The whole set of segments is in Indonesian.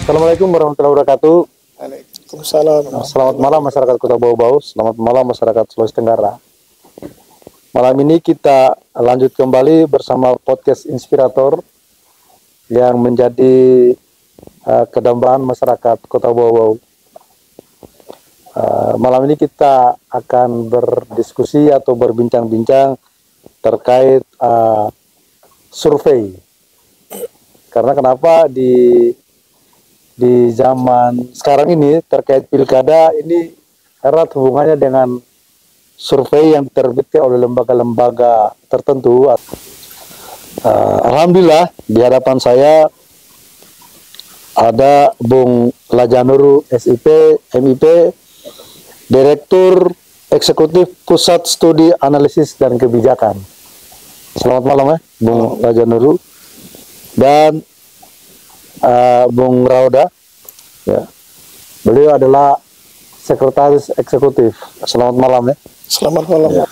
Assalamualaikum warahmatullahi wabarakatuh. Waalaikumsalam. Selamat malam masyarakat Kota Bau-Bau. Selamat malam masyarakat Sulawesi Tenggara. Malam ini kita lanjut kembali bersama podcast Inspirator yang menjadi kedambaan masyarakat Kota Bau-Bau. Malam ini kita akan berdiskusi atau berbincang-bincang terkait survei. Karena kenapa di zaman sekarang ini terkait pilkada ini erat hubungannya dengan survei yang diterbitkan oleh lembaga-lembaga tertentu. Alhamdulillah di hadapan saya ada Bung Lajanur SIP MIP, Direktur Eksekutif Pusat Studi Analisis dan Kebijakan. Selamat malam Bung Lajanur. Dan Bung Rauda, ya, beliau adalah Sekretaris Eksekutif. Selamat malam Selamat malam. Ya.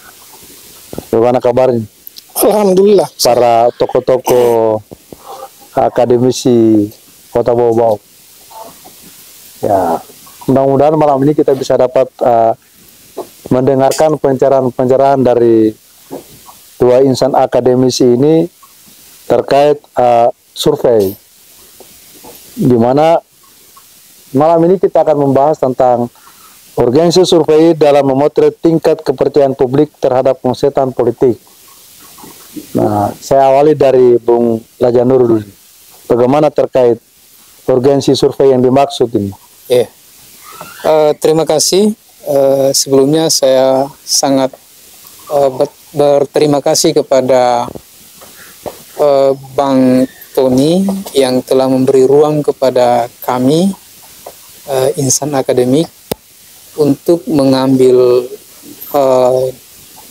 Bagaimana kabarnya? Alhamdulillah. Para tokoh-tokoh akademisi Kota Bau-Bau. Ya, mudah-mudahan malam ini kita bisa dapat mendengarkan pencerahan-pencerahan dari dua insan akademisi ini terkait survei, di mana malam ini kita akan membahas tentang urgensi survei dalam memotret tingkat kepercayaan publik terhadap penguasaan politik. Nah, saya awali dari Bung Lajanur dulu. Bagaimana terkait urgensi survei yang dimaksud ini? Terima kasih. Sebelumnya saya sangat berterima kasih kepada Bang Tony yang telah memberi ruang kepada kami insan akademik untuk mengambil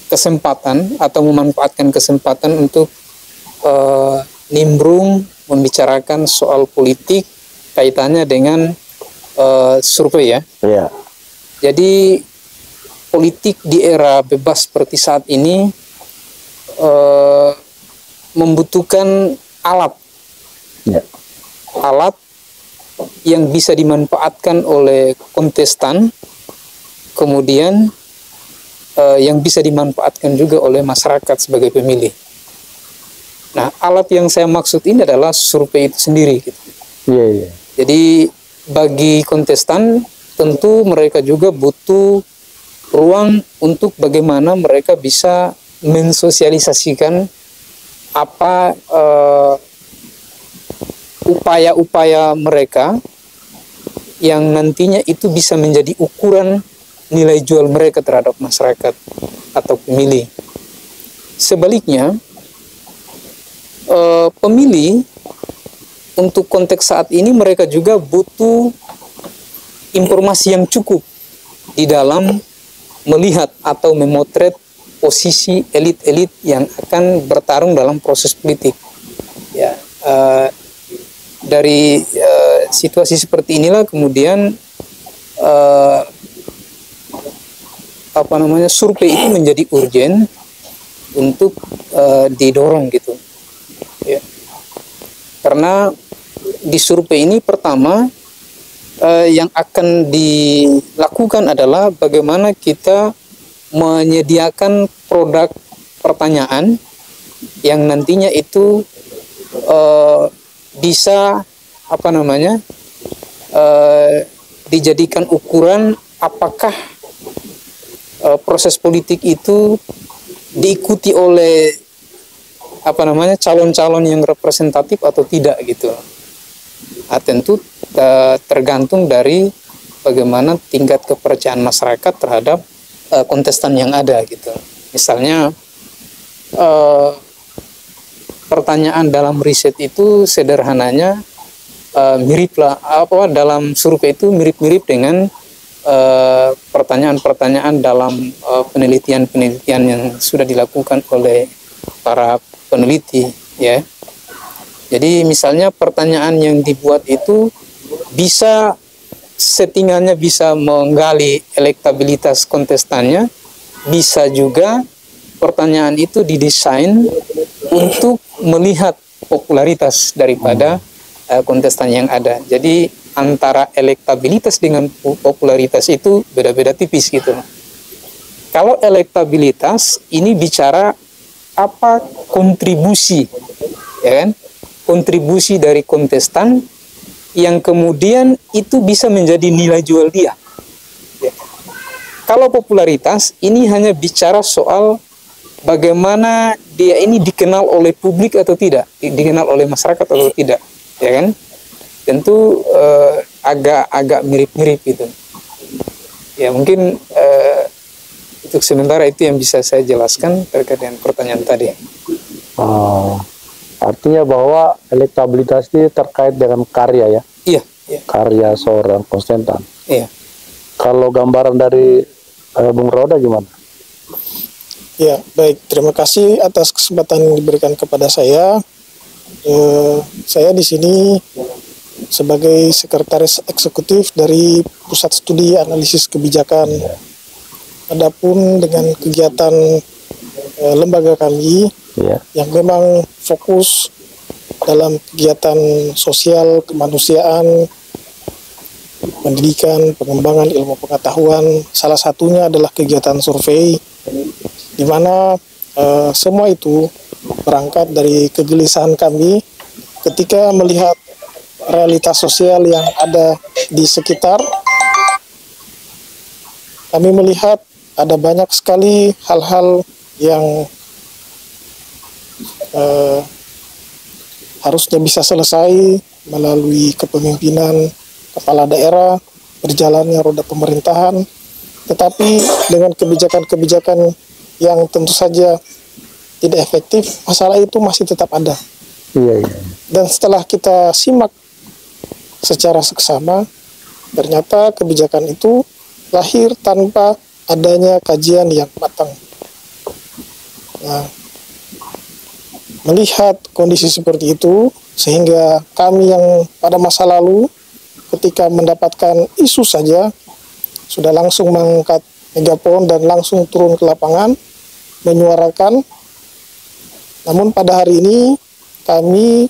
kesempatan atau memanfaatkan kesempatan untuk nimbrung membicarakan soal politik kaitannya dengan survei ya. Ya. Jadi politik di era bebas seperti saat ini membutuhkan alat yang bisa dimanfaatkan oleh kontestan, kemudian yang bisa dimanfaatkan juga oleh masyarakat sebagai pemilih. Nah, alat yang saya maksud ini adalah survei itu sendiri. Gitu. Jadi bagi kontestan tentu mereka juga butuh ruang untuk bagaimana mereka bisa mensosialisasikan apa upaya-upaya mereka yang nantinya itu bisa menjadi ukuran nilai jual mereka terhadap masyarakat atau pemilih. Sebaliknya, pemilih untuk konteks saat ini mereka juga butuh informasi yang cukup di dalam melihat atau memotret posisi elit-elit yang akan bertarung dalam proses politik. Ya, dari situasi seperti inilah kemudian survei itu menjadi urgen untuk didorong gitu. Ya. Karena di survei ini pertama yang akan dilakukan adalah bagaimana kita menyediakan produk pertanyaan yang nantinya itu bisa dijadikan ukuran apakah proses politik itu diikuti oleh calon-calon yang representatif atau tidak gitu. Tentu tergantung dari bagaimana tingkat kepercayaan masyarakat terhadap kontestan yang ada gitu. Misalnya pertanyaan dalam riset itu sederhananya dalam survei itu mirip-mirip dengan pertanyaan-pertanyaan dalam penelitian-penelitian yang sudah dilakukan oleh para peneliti ya. Jadi misalnya pertanyaan yang dibuat itu bisa settingannya bisa menggali elektabilitas kontestannya, bisa juga pertanyaan itu didesain untuk melihat popularitas daripada kontestan yang ada. Jadi antara elektabilitas dengan popularitas itu beda-beda tipis gitu. Kalau elektabilitas ini bicara apa kontribusi, ya kan? Kontribusi dari kontestan yang kemudian itu bisa menjadi nilai jual dia. Ya. Kalau popularitas ini hanya bicara soal bagaimana dia ini dikenal oleh publik atau tidak, dikenal oleh masyarakat atau tidak, ya kan? Tentu agak mirip-mirip gitu. Ya mungkin untuk sementara itu yang bisa saya jelaskan terkait dengan pertanyaan tadi. Artinya bahwa elektabilitas ini terkait dengan karya ya? Iya. Iya. Karya seorang kontesan. Iya. Kalau gambaran dari Bung Roda gimana? Ya, baik. Terima kasih atas kesempatan yang diberikan kepada saya. Saya di sini sebagai sekretaris eksekutif dari Pusat Studi Analisis Kebijakan. Adapun dengan kegiatan lembaga kami yang memang fokus dalam kegiatan sosial, kemanusiaan, pendidikan, pengembangan ilmu pengetahuan, salah satunya adalah kegiatan survei, di mana semua itu berangkat dari kegelisahan kami ketika melihat realitas sosial yang ada di sekitar. Kami melihat ada banyak sekali hal-hal yang harusnya bisa selesai melalui kepemimpinan kepala daerah, berjalannya roda pemerintahan, tetapi dengan kebijakan-kebijakan yang tentu saja tidak efektif, masalah itu masih tetap ada. Iya. Dan setelah kita simak secara seksama, ternyata kebijakan itu lahir tanpa adanya kajian yang matang. Nah, melihat kondisi seperti itu, sehingga kami yang pada masa lalu ketika mendapatkan isu saja sudah langsung mengangkat megafon dan langsung turun ke lapangan menyuarakan. Namun pada hari ini kami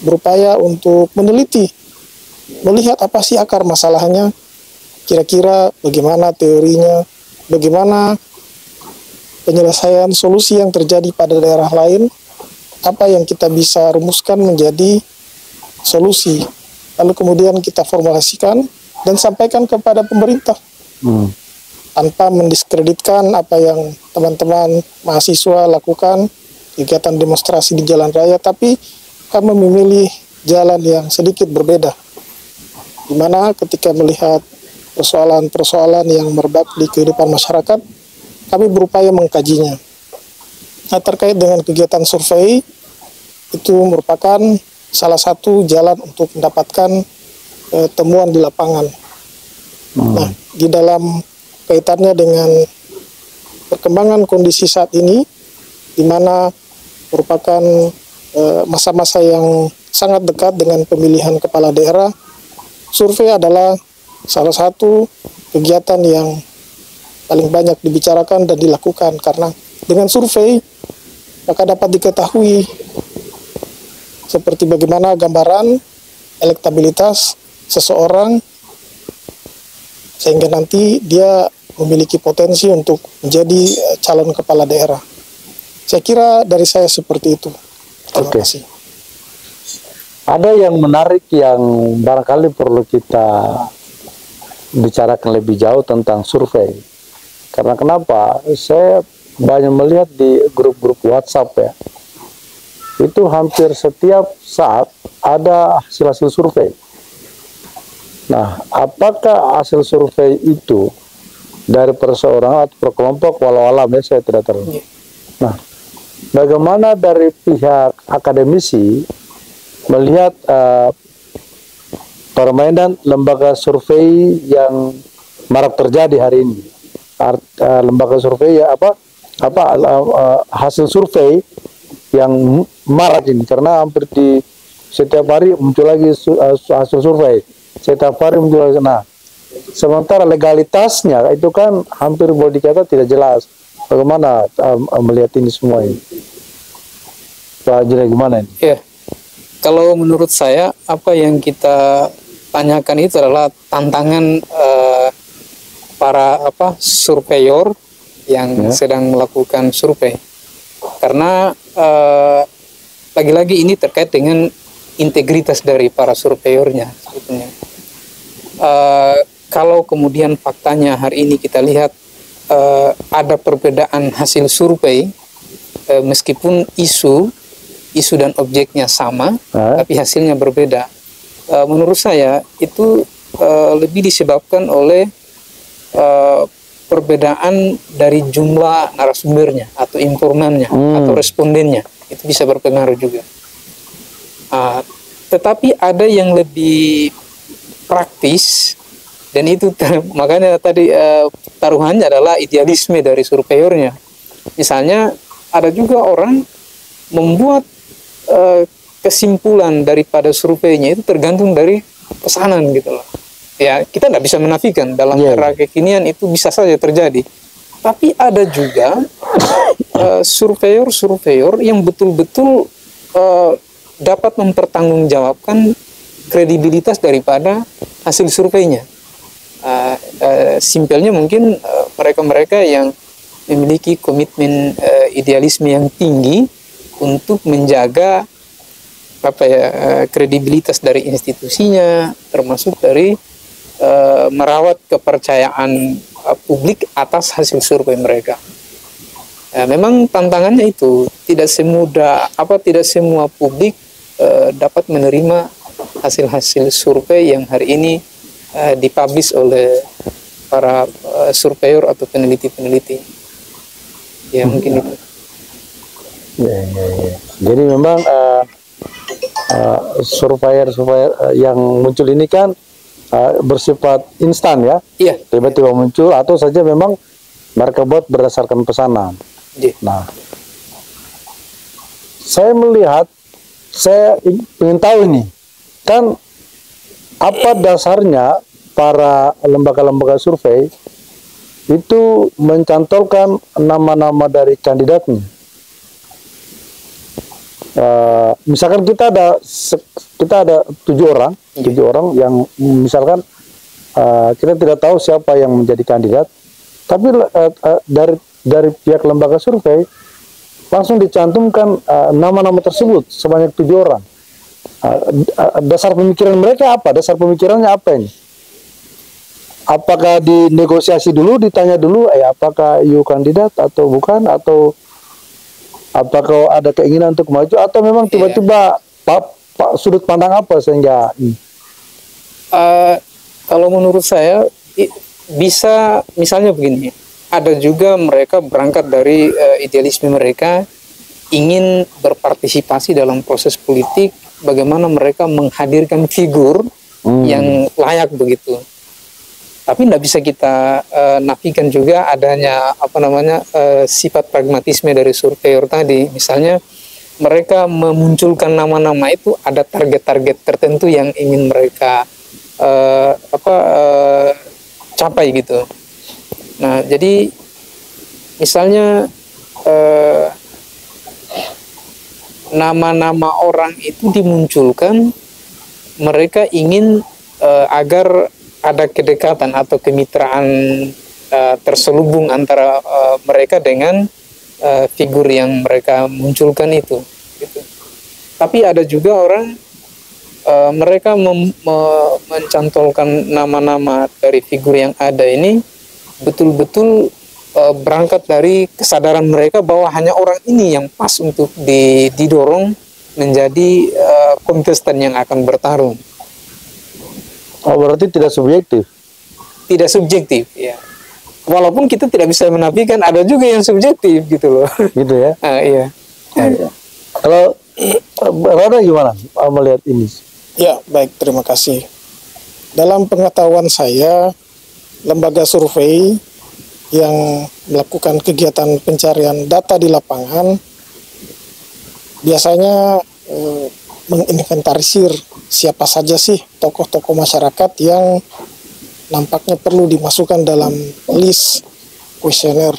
berupaya untuk meneliti, melihat apa sih akar masalahnya, kira-kira bagaimana teorinya, bagaimana penyelesaian solusi yang terjadi pada daerah lain, apa yang kita bisa rumuskan menjadi solusi. Lalu kemudian kita formulasikan dan sampaikan kepada pemerintah. Tanpa mendiskreditkan apa yang teman-teman mahasiswa lakukan, kegiatan demonstrasi di jalan raya, tapi kami memilih jalan yang sedikit berbeda. Di mana ketika melihat persoalan-persoalan yang merebak di kehidupan masyarakat, kami berupaya mengkajinya. Nah, terkait dengan kegiatan survei, itu merupakan salah satu jalan untuk mendapatkan temuan di lapangan. Nah, di dalam kaitannya dengan perkembangan kondisi saat ini, di mana merupakan masa-masa yang sangat dekat dengan pemilihan kepala daerah, survei adalah salah satu kegiatan yang paling banyak dibicarakan dan dilakukan, karena dengan survei maka dapat diketahui seperti bagaimana gambaran elektabilitas seseorang sehingga nanti dia memiliki potensi untuk menjadi calon kepala daerah. Saya kira dari saya seperti itu. Terima kasih. Ada yang menarik yang barangkali perlu kita bicarakan lebih jauh tentang survei. Karena kenapa? Saya banyak melihat di grup-grup WhatsApp ya. Itu hampir setiap saat ada hasil-hasil survei. Nah, apakah hasil survei itu dari perseorangan atau per kelompok, walau alam ya, saya tidak tahu. Nah, bagaimana dari pihak akademisi melihat permainan lembaga survei yang marak terjadi hari ini? Lembaga survei ya hasil survei yang marak ini, karena hampir di setiap hari muncul lagi hasil survei, setiap hari muncul lagi. Nah, sementara legalitasnya itu kan hampir boleh dikata tidak jelas. Bagaimana melihat ini semua ini, Pak Jira, gimana ini? Ya, kalau menurut saya apa yang kita tanyakan itu adalah tantangan para surveyor yang sedang melakukan survei, karena lagi-lagi ini terkait dengan integritas dari para surveyornya sebetulnya. Kalau kemudian faktanya hari ini kita lihat ada perbedaan hasil survei, meskipun isu dan objeknya sama, tapi hasilnya berbeda. Menurut saya itu lebih disebabkan oleh perbedaan dari jumlah narasumbernya atau informannya atau respondennya. Itu bisa berpengaruh juga. Tetapi ada yang lebih praktis, dan itu makanya tadi taruhannya adalah idealisme dari surveyornya. Misalnya ada juga orang membuat kesimpulan daripada surveinya itu tergantung dari pesanan gitu loh. Ya, kita tidak bisa menafikan dalam era kekinian itu bisa saja terjadi. Tapi ada juga surveyor yang betul-betul dapat mempertanggungjawabkan kredibilitas daripada hasil surveinya. Simpelnya mungkin mereka-mereka yang memiliki komitmen idealisme yang tinggi untuk menjaga kredibilitas dari institusinya, termasuk dari merawat kepercayaan publik atas hasil survei mereka. Memang tantangannya itu tidak semua publik dapat menerima hasil-hasil survei yang hari ini dipublish oleh para surveyor atau peneliti-peneliti. Ya mungkin itu. Ya. Jadi memang surveyor yang muncul ini kan bersifat instan ya. Iya. Tiba-tiba muncul atau saja memang mereka buat berdasarkan pesanan. Iya. Nah, saya ingin tahu ini kan apa dasarnya para lembaga-lembaga survei itu mencantolkan nama-nama dari kandidatnya. Misalkan kita ada 7 orang yang misalkan kita tidak tahu siapa yang menjadi kandidat, tapi dari pihak lembaga survei langsung dicantumkan nama-nama tersebut sebanyak 7 orang. Dasar pemikiran mereka apa? Dasar pemikirannya apa ini? Apakah dinegosiasi dulu, ditanya dulu, apakah you kandidat atau bukan, atau apakah ada keinginan untuk maju, atau memang tiba-tiba sudut pandang apa sehingga kalau menurut saya bisa misalnya begini, ada juga mereka berangkat dari idealisme mereka ingin berpartisipasi dalam proses politik, bagaimana mereka menghadirkan figur yang layak begitu. Tapi tidak bisa kita nafikan juga adanya sifat pragmatisme dari surveyor tadi. Misalnya mereka memunculkan nama-nama itu ada target-target tertentu yang ingin mereka capai gitu. Nah, jadi misalnya nama-nama orang itu dimunculkan, mereka ingin agar ada kedekatan atau kemitraan terselubung antara mereka dengan figur yang mereka munculkan itu. Gitu. Tapi ada juga orang mereka mencantolkan nama-nama dari figur yang ada ini betul-betul berangkat dari kesadaran mereka bahwa hanya orang ini yang pas untuk didorong menjadi kontestan yang akan bertarung. Oh, berarti tidak subjektif? Tidak subjektif, ya. Walaupun kita tidak bisa menafikan ada juga yang subjektif gitu loh. Gitu ya? Iya. Kalau Rada gimana melihat ini? Ya, baik, terima kasih. Dalam pengetahuan saya, lembaga survei yang melakukan kegiatan pencarian data di lapangan biasanya menginventarisir siapa saja sih tokoh-tokoh masyarakat yang nampaknya perlu dimasukkan dalam list kuesioner.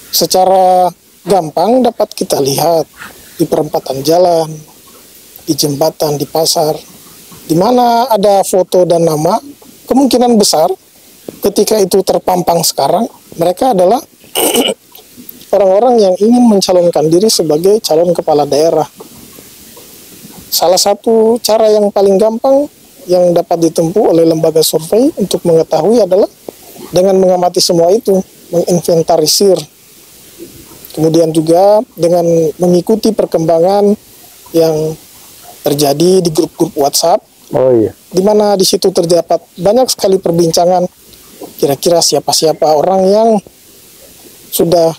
Secara gampang dapat kita lihat di perempatan jalan, di jembatan, di pasar, di mana ada foto dan nama, kemungkinan besar ketika itu terpampang sekarang, mereka adalah orang-orang yang ingin mencalonkan diri sebagai calon kepala daerah. Salah satu cara yang paling gampang yang dapat ditempuh oleh lembaga survei untuk mengetahui adalah dengan mengamati semua itu, menginventarisir. Kemudian juga dengan mengikuti perkembangan yang terjadi di grup-grup WhatsApp. Oh iya. Di mana di situ terdapat banyak sekali perbincangan kira-kira siapa-siapa orang yang sudah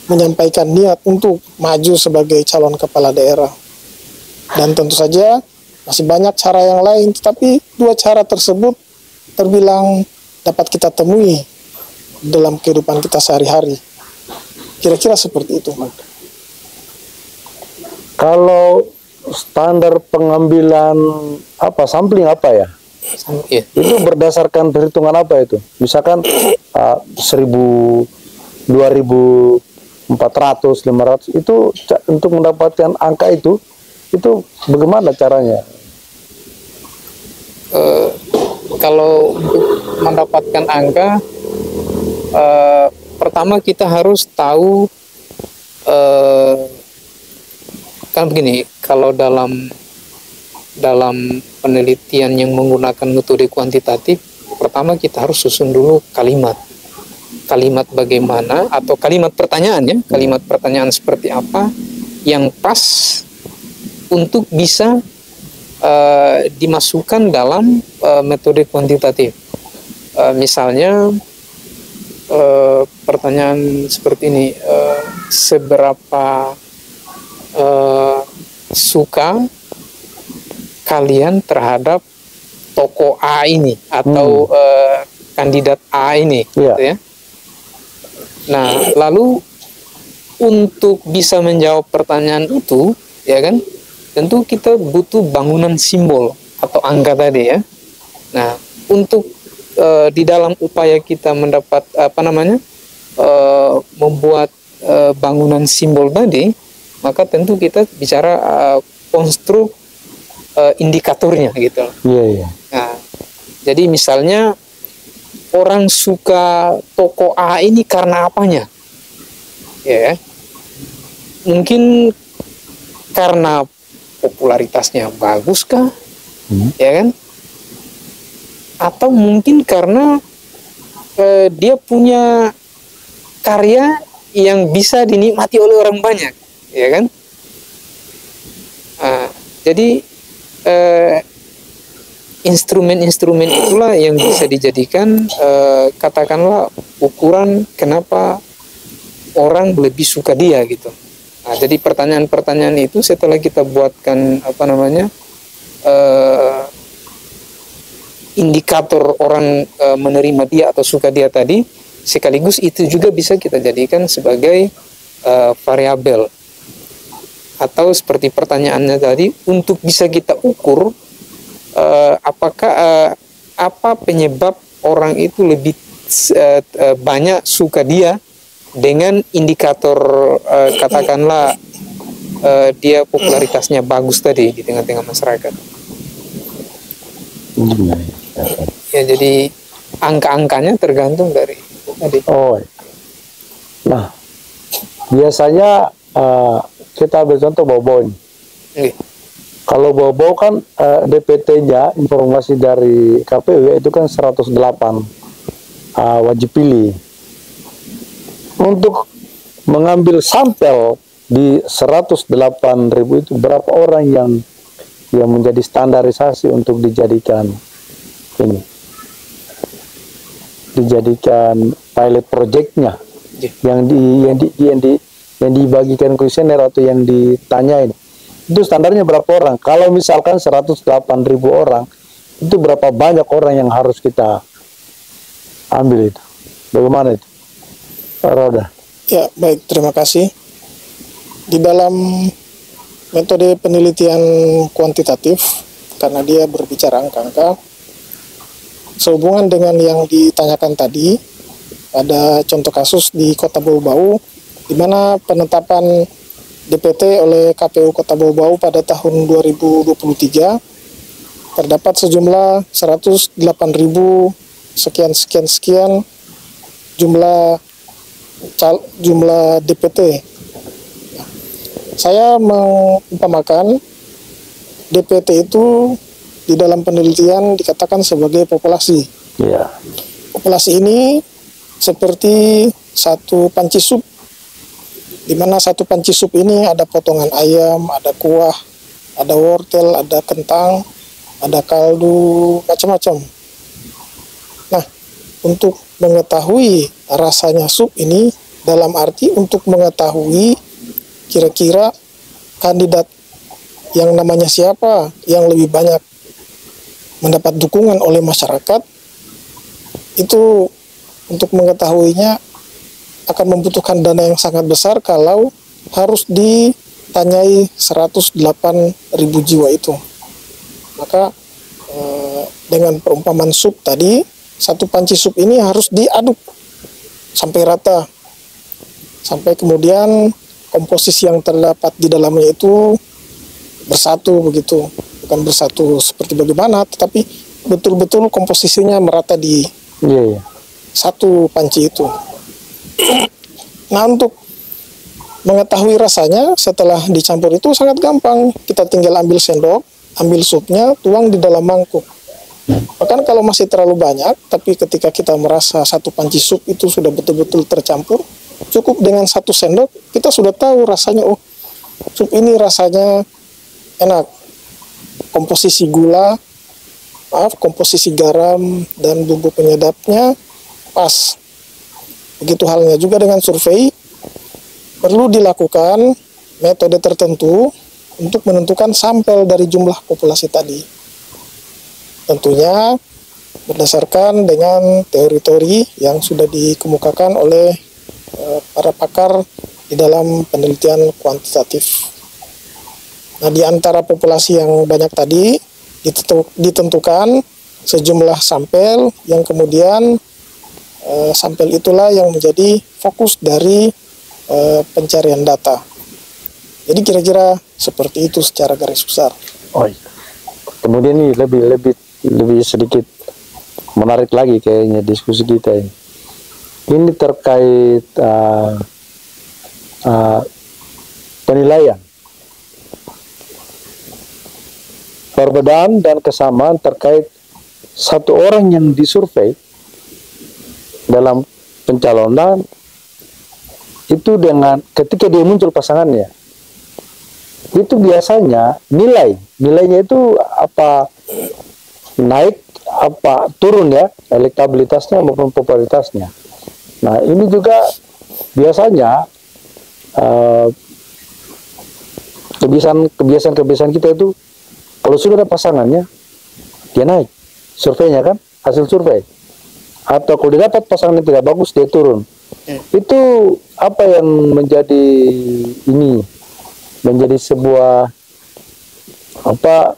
menyampaikan niat untuk maju sebagai calon kepala daerah. Dan tentu saja masih banyak cara yang lain, tetapi dua cara tersebut terbilang dapat kita temui dalam kehidupan kita sehari-hari. Kira-kira seperti itu. Kalau standar pengambilan sampling ya? Iya. Itu berdasarkan perhitungan apa itu? Misalkan 1000, 2400, 500 itu untuk mendapatkan angka itu bagaimana caranya? Kalau untuk mendapatkan angka, pertama kita harus tahu, kan begini, kalau dalam penelitian yang menggunakan metode kuantitatif, pertama kita harus susun dulu kalimat bagaimana, atau kalimat pertanyaan ya, kalimat pertanyaan seperti apa yang pas untuk bisa dimasukkan dalam metode kuantitatif. Misalnya pertanyaan seperti ini, seberapa suka kalian terhadap tokoh A ini atau kandidat A ini, gitu ya. Nah, lalu untuk bisa menjawab pertanyaan itu, ya kan, tentu kita butuh bangunan simbol atau angka tadi ya. Nah, untuk di dalam upaya kita mendapat membuat bangunan simbol tadi, maka tentu kita bicara konstruk indikatornya gitu. Iya. Nah, jadi misalnya orang suka toko A ini karena apanya? Ya, mungkin karena popularitasnya bagus kah? Ya kan? Atau mungkin karena dia punya karya yang bisa dinikmati oleh orang banyak, ya kan? Jadi instrumen-instrumen itulah yang bisa dijadikan katakanlah ukuran kenapa orang lebih suka dia gitu. Nah, jadi pertanyaan-pertanyaan itu setelah kita buatkan indikator orang menerima dia atau suka dia tadi, sekaligus itu juga bisa kita jadikan sebagai variabel. Atau seperti pertanyaannya tadi, untuk bisa kita ukur apakah apa penyebab orang itu lebih banyak suka dia dengan indikator katakanlah dia popularitasnya bagus tadi di tengah-tengah masyarakat. Ya, jadi angka-angkanya tergantung dari tadi. Oh, nah biasanya kita ambil contoh Bobo ini. Kalau Bobo kan DPT-nya informasi dari KPU itu kan 108 wajib pilih. Untuk mengambil sampel di 108.000 itu berapa orang yang menjadi standarisasi untuk dijadikan pilot projectnya, yang dibagikan kuesioner atau yang ditanyain, itu standarnya berapa orang? Kalau misalkan 108.000 orang, itu berapa banyak orang yang harus kita ambil itu? Bagaimana itu, Pak Roda? Ya, baik, terima kasih. Di dalam metode penelitian kuantitatif, karena dia berbicara angka-angka, sehubungan dengan yang ditanyakan tadi, ada contoh kasus di Kota Bau-Bau, di mana penetapan DPT oleh KPU Kota Bau-Bau pada tahun 2023 terdapat sejumlah 108.000 sekian jumlah DPT. Saya mengumpamakan DPT itu di dalam penelitian dikatakan sebagai populasi. Iya. Populasi ini seperti satu panci sup, di mana satu panci sup ini ada potongan ayam, ada kuah, ada wortel, ada kentang, ada kaldu, macam-macam. Nah, untuk mengetahui rasanya sup ini, dalam arti untuk mengetahui kira-kira kandidat yang namanya siapa yang lebih banyak mendapat dukungan oleh masyarakat, itu untuk mengetahuinya akan membutuhkan dana yang sangat besar kalau harus ditanyai 108.000 jiwa itu. Maka dengan perumpamaan sup tadi, satu panci sup ini harus diaduk sampai rata, sampai kemudian komposisi yang terdapat di dalamnya itu bersatu begitu. Bukan bersatu seperti bagaimana, tetapi betul-betul komposisinya merata di satu panci itu. Nah, untuk mengetahui rasanya setelah dicampur itu sangat gampang. Kita tinggal ambil sendok, ambil supnya, tuang di dalam mangkuk. Bahkan kalau masih terlalu banyak, tapi ketika kita merasa satu panci sup itu sudah betul-betul tercampur, cukup dengan satu sendok, kita sudah tahu rasanya, oh, sup ini rasanya enak. Komposisi gula, komposisi garam dan bumbu penyedapnya pas. Begitu halnya juga dengan survei, perlu dilakukan metode tertentu untuk menentukan sampel dari jumlah populasi tadi. Tentunya berdasarkan dengan teori-teori yang sudah dikemukakan oleh para pakar di dalam penelitian kuantitatif. Nah, di antara populasi yang banyak tadi ditentukan sejumlah sampel yang kemudian sampel itulah yang menjadi fokus dari pencarian data. Jadi kira-kira seperti itu secara garis besar. Oh iya. Kemudian ini lebih sedikit menarik lagi kayaknya diskusi kita ini. Ini terkait penilaian. Perbedaan dan kesamaan terkait satu orang yang disurvei dalam pencalonan itu dengan ketika dia muncul pasangannya, itu biasanya nilainya itu apa naik apa turun ya, elektabilitasnya maupun popularitasnya. Nah, ini juga biasanya kebiasaan kita itu kalau sudah ada pasangannya dia naik surveinya kan, hasil survei. Atau kalau dia dapat pasangan yang tidak bagus dia turun. Itu apa yang menjadi sebuah apa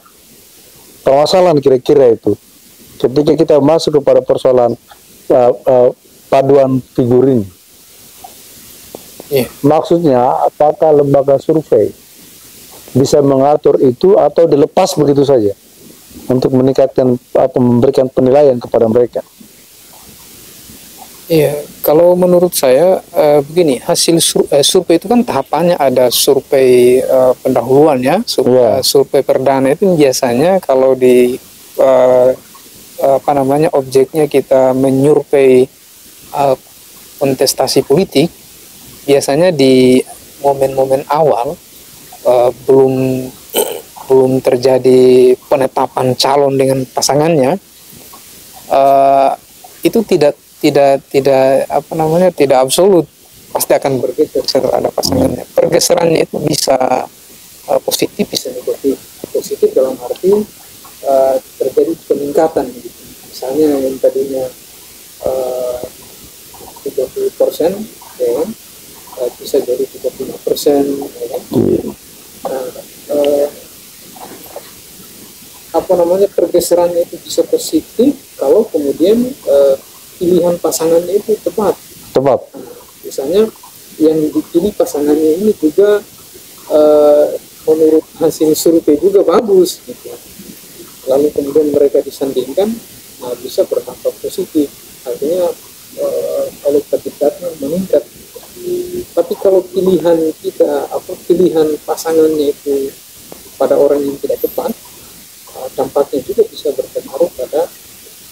permasalahan kira-kira itu ketika kita masuk kepada persoalan paduan figur ini. Maksudnya apakah lembaga survei bisa mengatur itu atau dilepas begitu saja untuk meningkatkan atau memberikan penilaian kepada mereka? Iya, kalau menurut saya begini, hasil survei itu kan tahapannya ada survei pendahuluan ya, survei perdana itu biasanya kalau di objeknya kita menyurvei kontestasi politik, biasanya di momen-momen awal belum terjadi penetapan calon dengan pasangannya, itu tidak absolut, pasti akan bergeser setelah ada pasangannya. Pergeserannya itu bisa positif, bisa negatif. Positif dalam arti terjadi peningkatan gitu. Misalnya yang tadinya 30% ya kan, bisa jadi 35% ya kan. Pergeserannya itu bisa positif kalau kemudian pilihan pasangannya itu tepat. Misalnya yang dipilih pasangannya ini juga menurut hasil survei juga bagus gitu. lalu kemudian mereka disandingkan, bisa berdampak positif, artinya elektabilitasnya meningkat. Tapi kalau pilihan kita, pilihan pasangannya itu pada orang yang tidak tepat, dampaknya juga bisa berpengaruh pada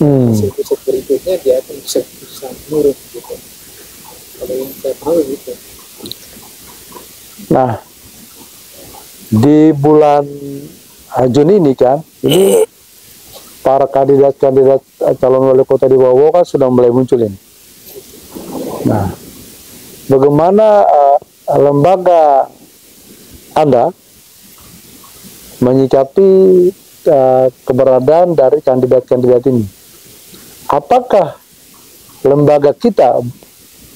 hasil berikutnya, dia akan bisa menurun gitu. Kalau yang saya tahu gitu. Nah, di bulan Juni ini kan, ini para kandidat-kandidat calon wali kota di Bowo kan sudah mulai muncul ini. Nah, bagaimana lembaga Anda menyikapi keberadaan dari kandidat-kandidat ini? Apakah lembaga kita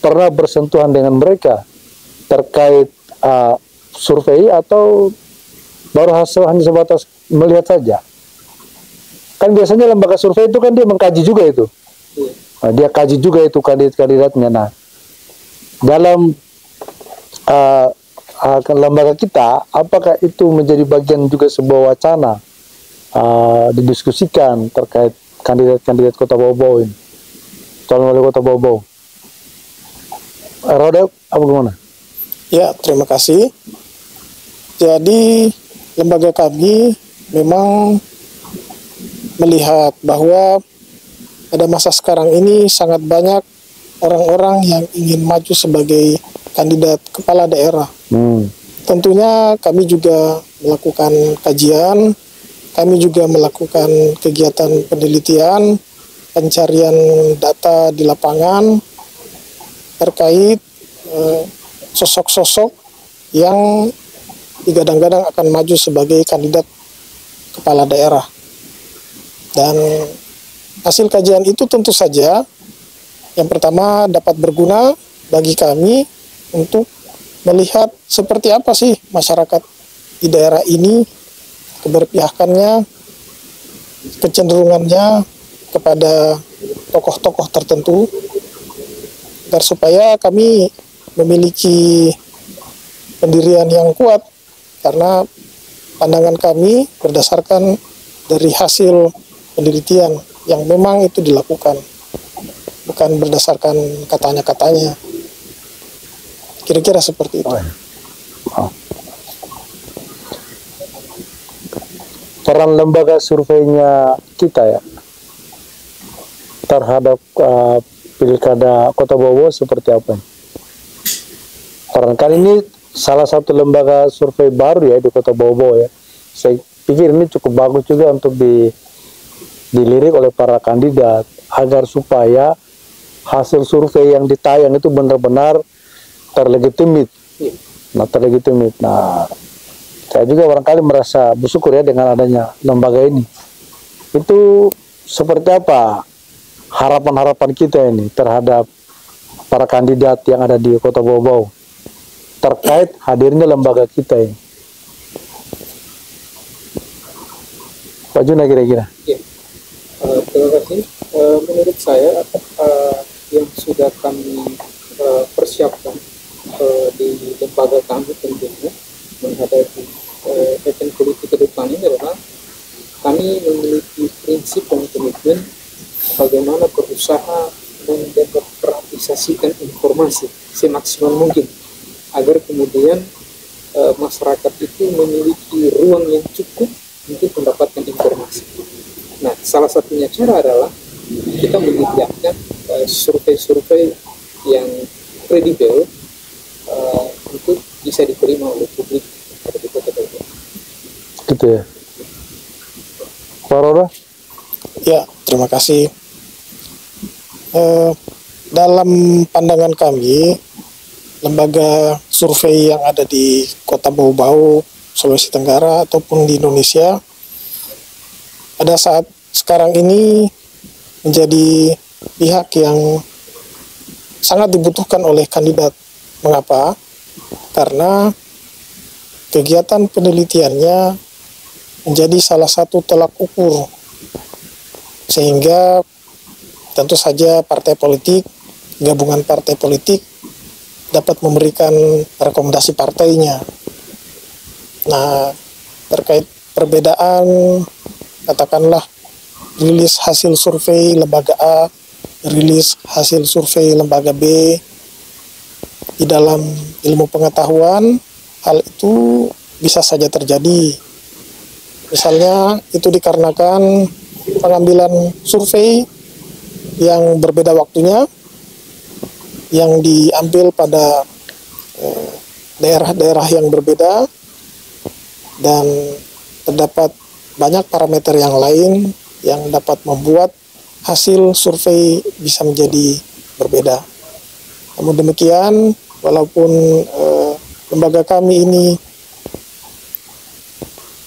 pernah bersentuhan dengan mereka terkait survei, atau baru hasil hanya sebatas melihat saja? Kan biasanya lembaga survei itu kan dia mengkaji juga itu. Dia kaji juga itu kandidat-kandidatnya. Nah, dalam lembaga kita, apakah itu menjadi bagian juga sebuah wacana didiskusikan terkait kandidat-kandidat Kota Bau-Bau ini, calon wali Kota Bau-Bau? Roda, apa gimana? Ya, terima kasih. Jadi lembaga kami memang melihat bahwa pada masa sekarang ini sangat banyak orang-orang yang ingin maju sebagai kandidat kepala daerah. Tentunya kami juga melakukan kajian, kami juga melakukan kegiatan penelitian, pencarian data di lapangan terkait sosok-sosok yang digadang-gadang akan maju sebagai kandidat kepala daerah. Dan hasil kajian itu tentu saja yang pertama dapat berguna bagi kami untuk melihat seperti apa sih masyarakat di daerah ini, keberpihakannya, kecenderungannya kepada tokoh-tokoh tertentu, agar supaya kami memiliki pendirian yang kuat, karena pandangan kami berdasarkan dari hasil penelitian yang memang itu dilakukan, bukan berdasarkan katanya-katanya. Kira-kira seperti itu. Peran lembaga surveinya kita ya terhadap pilkada Kota Bau seperti apa? Peran kali ini salah satu lembaga survei baru ya di Kota Bau ya. Saya pikir ini cukup bagus juga untuk dilirik oleh para kandidat, agar supaya hasil survei yang ditayang itu benar-benar terlegitimit. Nah, saya juga barangkali merasa bersyukur ya dengan adanya lembaga ini. Itu seperti apa harapan-harapan kita ini terhadap para kandidat yang ada di Kota Bau terkait hadirnya lembaga kita ini? Pak Juna kira-kira? Ya. Terima kasih. Menurut saya yang sudah kami persiapkan di lembaga kami tentunya menghadapi event politik ke depan ini adalah kami memiliki prinsip dan komitmen bagaimana berusaha mendemokratisasikan informasi semaksimal mungkin agar kemudian masyarakat itu memiliki ruang yang cukup untuk mendapatkan informasi. Nah, salah satunya cara adalah kita menyediakan survei-survei yang kredibel untuk bisa diterima oleh publik di Kota Bau. Gitu ya. Pak Roda? Ya, terima kasih. Dalam pandangan kami, lembaga survei yang ada di Kota Bau, Sulawesi Tenggara ataupun di Indonesia pada saat sekarang ini menjadi pihak yang sangat dibutuhkan oleh kandidat. Mengapa? Karena kegiatan penelitiannya menjadi salah satu tolak ukur, sehingga tentu saja partai politik, gabungan partai politik dapat memberikan rekomendasi partainya. Nah, terkait perbedaan katakanlah rilis hasil survei lembaga A, rilis hasil survei lembaga B. Di dalam ilmu pengetahuan, hal itu bisa saja terjadi. Misalnya itu dikarenakan pengambilan survei yang berbeda waktunya, yang diambil pada daerah-daerah yang berbeda, dan terdapat banyak parameter yang lain yang dapat membuat hasil survei bisa menjadi berbeda. Namun demikian, walaupun lembaga kami ini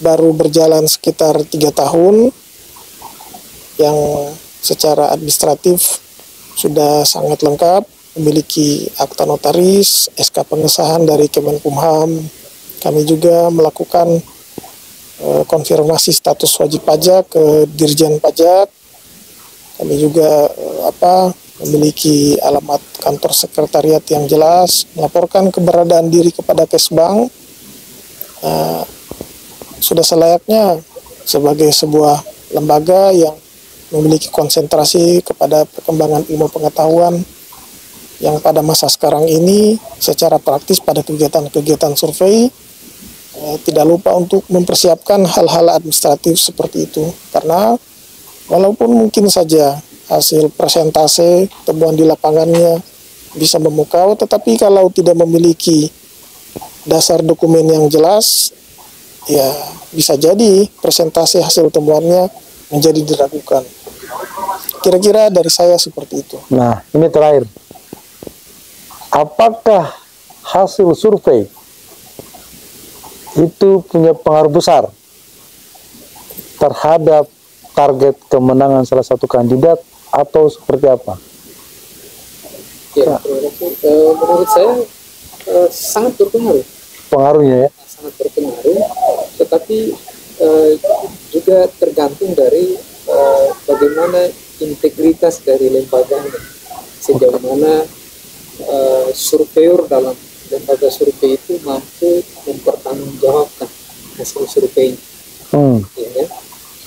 baru berjalan sekitar 3 tahun, yang secara administratif sudah sangat lengkap, memiliki akta notaris, SK pengesahan dari Kemenkumham. Kami juga melakukan konfirmasi status wajib pajak ke Dirjen Pajak. Kami juga memiliki alamat kantor sekretariat yang jelas, melaporkan keberadaan diri kepada Kesbank. Sudah selayaknya sebagai sebuah lembaga yang memiliki konsentrasi kepada perkembangan ilmu pengetahuan yang pada masa sekarang ini secara praktis pada kegiatan-kegiatan survei tidak lupa untuk mempersiapkan hal-hal administratif seperti itu. Karena walaupun mungkin saja hasil presentase temuan di lapangannya bisa memukau, tetapi kalau tidak memiliki dasar dokumen yang jelas, ya bisa jadi presentasi hasil temuannya menjadi diragukan. Kira-kira dari saya seperti itu. Nah, ini terakhir. Apakah hasil survei itu punya pengaruh besar terhadap target kemenangan salah satu kandidat atau seperti apa? Ya, menurut saya sangat berpengaruh. Pengaruhnya ya? Sangat berpengaruh, tetapi juga tergantung dari bagaimana integritas dari lembaganya, sejauh mana surveyor dalam lembaga survei itu mampu mempertanggungjawabkan hasil survei, ya,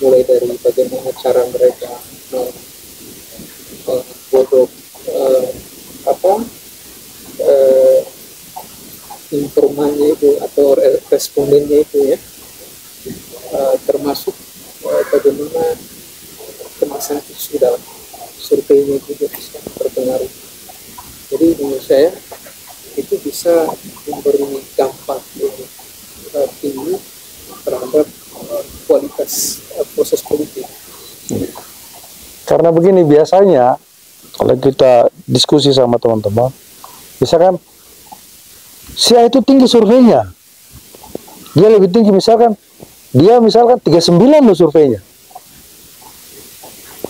mulai dari bagaimana cara mereka membuat informannya itu atau respondennya itu, ya, termasuk bagaimana kemasan isu dalam surveinya juga bisa berpengaruh. Jadi menurut saya itu bisa memberi dampak tinggi terhadap kualitas proses politik. Karena begini, biasanya kalau kita diskusi sama teman-teman, misalkan si A itu tinggi surveinya, dia lebih tinggi, misalkan 39 loh surveinya,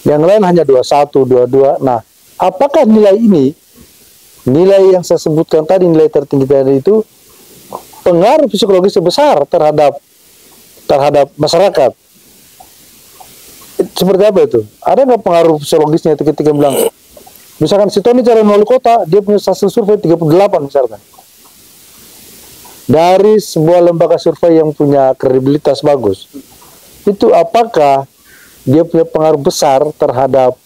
yang lain hanya 21, 22. Nah, apakah nilai ini, nilai yang saya sebutkan tadi, nilai tertinggi tadi itu pengaruh psikologis sebesar terhadap masyarakat? Seperti apa itu? Ada nggak pengaruh psikologisnya itu ketika bilang, misalkan si Tony calon wali kota, dia punya hasil survei 38 misalkan. Dari sebuah lembaga survei yang punya kredibilitas bagus, itu apakah dia punya pengaruh besar terhadap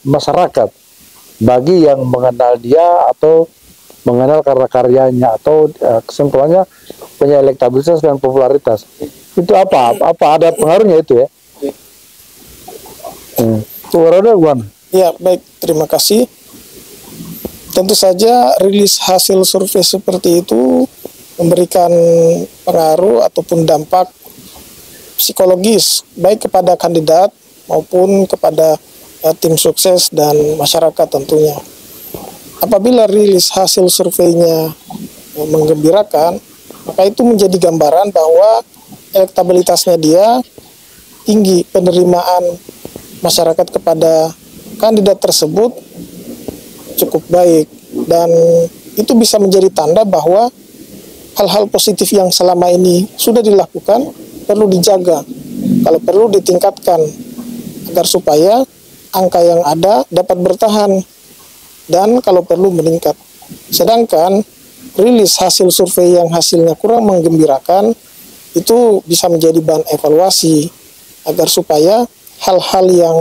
masyarakat bagi yang mengenal dia atau mengenal karya-karyanya, atau kesimpulannya punya elektabilitas dan popularitas? Itu apa ada pengaruhnya itu ya? Ya, baik, terima kasih. Tentu saja rilis hasil survei seperti itu memberikan pengaruh ataupun dampak psikologis baik kepada kandidat maupun kepada tim sukses dan masyarakat tentunya. Apabila rilis hasil surveinya menggembirakan, maka itu menjadi gambaran bahwa elektabilitasnya dia tinggi, penerimaan masyarakat kepada kandidat tersebut cukup baik, dan itu bisa menjadi tanda bahwa hal-hal positif yang selama ini sudah dilakukan perlu dijaga, kalau perlu ditingkatkan agar supaya angka yang ada dapat bertahan dan kalau perlu meningkat. Sedangkan rilis hasil survei yang hasilnya kurang menggembirakan itu bisa menjadi bahan evaluasi agar supaya hal-hal yang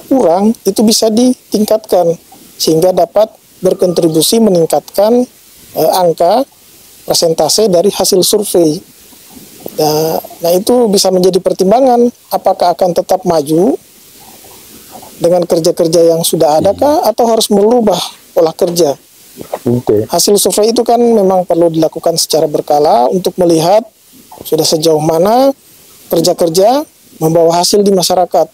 kurang itu bisa ditingkatkan sehingga dapat berkontribusi meningkatkan angka persentase dari hasil survei. Nah, itu bisa menjadi pertimbangan apakah akan tetap maju dengan kerja-kerja yang sudah ada kah atau harus merubah pola kerja. Hasil survei itu kan memang perlu dilakukan secara berkala untuk melihat sudah sejauh mana kerja-kerja membawa hasil di masyarakat.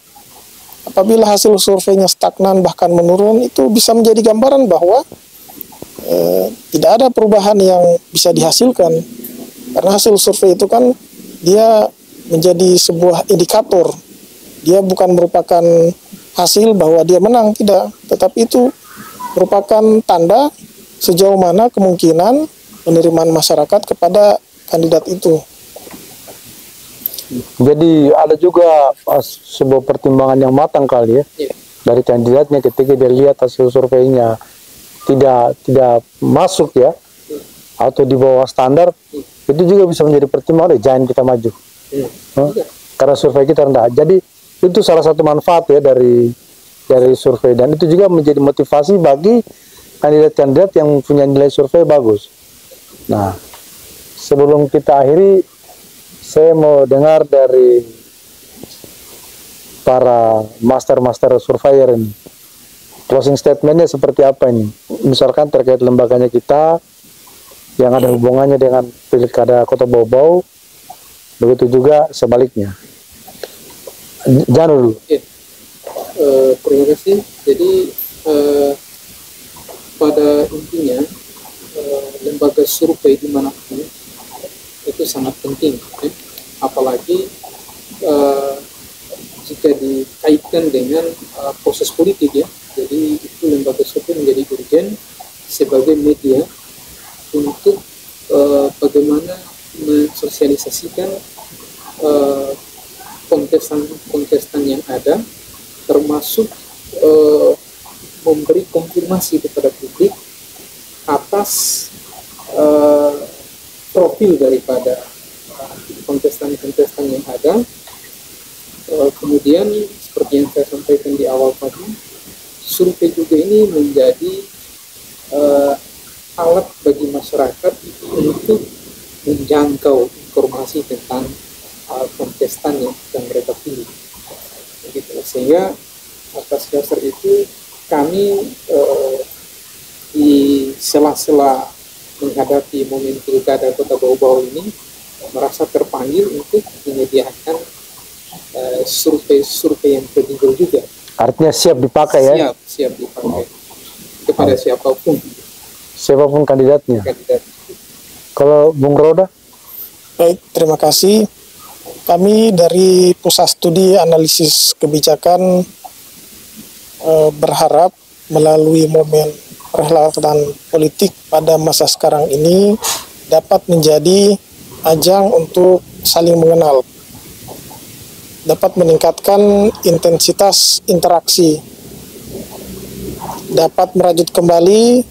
Apabila hasil surveinya stagnan bahkan menurun, itu bisa menjadi gambaran bahwa tidak ada perubahan yang bisa dihasilkan. Karena hasil survei itu kan dia menjadi sebuah indikator. Dia bukan merupakan hasil bahwa dia menang, tidak. Tetapi itu merupakan tanda sejauh mana kemungkinan penerimaan masyarakat kepada kandidat itu. Jadi ada juga sebuah pertimbangan yang matang kali ya dari kandidatnya ketika dia lihat hasil surveinya tidak masuk ya atau di bawah standar, itu juga bisa menjadi pertimbangan jangan kita maju karena survei kita rendah. Jadi itu salah satu manfaat ya dari survei, dan itu juga menjadi motivasi bagi kandidat-kandidat yang punya nilai survei bagus. Nah, sebelum kita akhiri, saya mau dengar dari para master surveyor ini. Closing statementnya seperti apa ini? Misalkan terkait lembaganya kita, yang ada hubungannya dengan Pilkada Kota Bau-Bau, begitu juga sebaliknya. Jangan dulu. Terima kasih. Jadi pada intinya lembaga survei dimanapun itu sangat penting, apalagi jika dikaitkan dengan proses politik ya. Jadi itu lembaga survei menjadi urgen sebagai media untuk bagaimana mensosialisasikan kontestan yang ada, termasuk memberi konfirmasi kepada publik atas profil daripada kontestan yang ada. Kemudian seperti yang saya sampaikan di awal tadi, survei juga ini menjadi alat bagi masyarakat untuk menjangkau informasi tentang kontestan yang sedang mereka pilih. Begitu. Sehingga atas dasar itu kami di sela-sela menghadapi momen Pilkada Kota Bau-Bau ini merasa terpanggil untuk menyediakan survei yang kredibel juga. Artinya siap dipakai ya? Siap dipakai kepada siapapun kandidatnya. Kalau Bung Roda? Baik, terima kasih. Kami dari Pusat Studi Analisis Kebijakan berharap melalui momen perhelatan politik pada masa sekarang ini dapat menjadi ajang untuk saling mengenal, dapat meningkatkan intensitas interaksi, dapat merajut kembali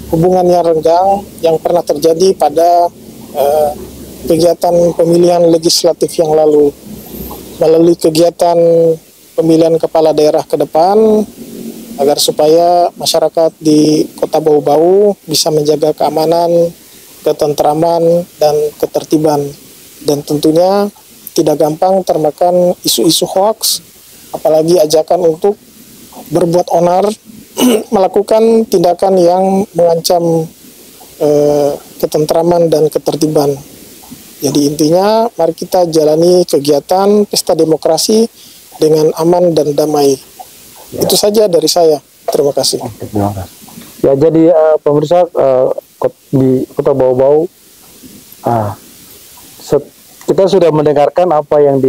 hubungan yang renggang yang pernah terjadi pada kegiatan pemilihan legislatif yang lalu. Melalui kegiatan pemilihan kepala daerah ke depan, agar supaya masyarakat di Kota Bau-Bau bisa menjaga keamanan, ketentraman, dan ketertiban. Dan tentunya tidak gampang termakan isu-isu hoax, apalagi ajakan untuk berbuat onar, melakukan tindakan yang mengancam ketentraman dan ketertiban. Jadi intinya, mari kita jalani kegiatan pesta demokrasi dengan aman dan damai. Itu saja dari saya. Terima kasih. Terima kasih. Ya, jadi pemirsa di Kota Bau-Bau, kita sudah mendengarkan apa yang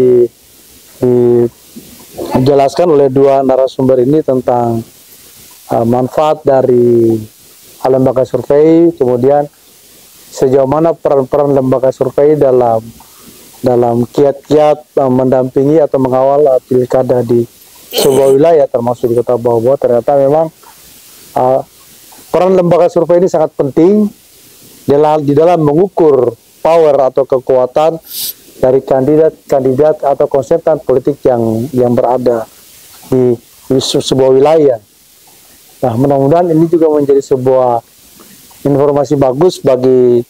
dijelaskan oleh dua narasumber ini tentang manfaat dari lembaga survei, kemudian sejauh mana peran lembaga survei dalam kiat-kiat mendampingi atau mengawal pilkada di sebuah wilayah termasuk di Kota Bau-Bau. Ternyata memang peran lembaga survei ini sangat penting di dalam mengukur power atau kekuatan dari kandidat-kandidat atau konsultan politik yang berada di sebuah wilayah. Nah, mudah-mudahan ini juga menjadi sebuah informasi bagus bagi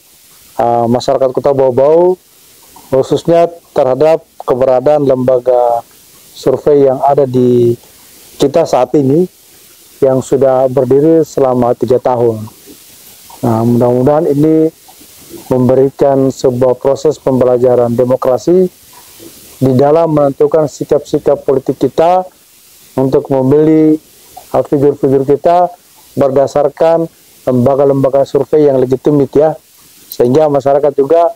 masyarakat Kota Bau-Bau, khususnya terhadap keberadaan lembaga survei yang ada di kita saat ini, yang sudah berdiri selama 3 tahun. Nah, mudah-mudahan ini memberikan sebuah proses pembelajaran demokrasi di dalam menentukan sikap-sikap politik kita untuk memilih figur-figur kita berdasarkan lembaga-lembaga survei yang legitimit ya, sehingga masyarakat juga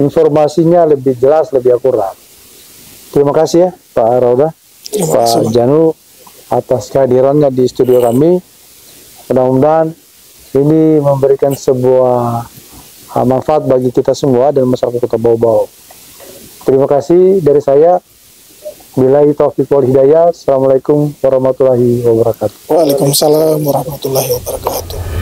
informasinya lebih jelas, lebih akurat. Terima kasih ya Pak Rauda, Pak Janu atas kehadirannya di studio kami. Mudah-mudahan ini memberikan sebuah manfaat bagi kita semua dan masyarakat Kota Bau-Bau. Terima kasih dari saya. Billahi taufiq wal hidayah. Assalamualaikum warahmatullahi wabarakatuh. Waalaikumsalam warahmatullahi wabarakatuh.